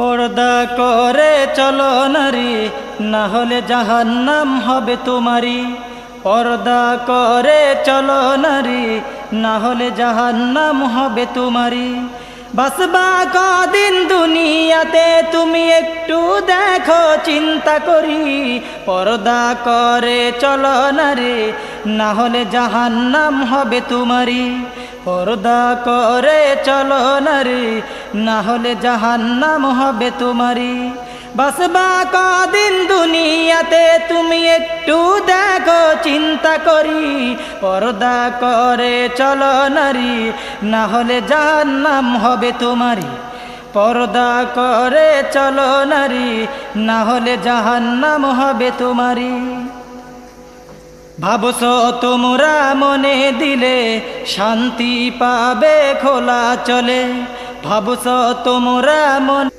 পর্দা করে চলো নারী, না হলে জাহান্নাম হবে তোমারি। পর্দা করে চলো নারী, না হলে জাহান্নাম হবে তোমারি। বাসবা কদিন দুনিয়াতে তুমি একটু দেখো চিন্তা করি। পর্দা করে চলো নারী, না হলে জাহান্নাম হবে তোমারি। পর্দা করে চলো নারী, না হলে জাহান্নাম হবে তোমারি। বাসবা কদিন দুনিয়াতে তুমি একটু দেখো চিন্তা করি। পর্দা করে চলো নারী, না হলে জাহান্নাম হবে তোমারি। পর্দা করে চলো নারী, না হলে জাহান্নাম হবে তোমারি। ভাবছো তোমরা মনে দিলে শান্তি পাবে খোলা চলে। ভাবছো তোমরা মনে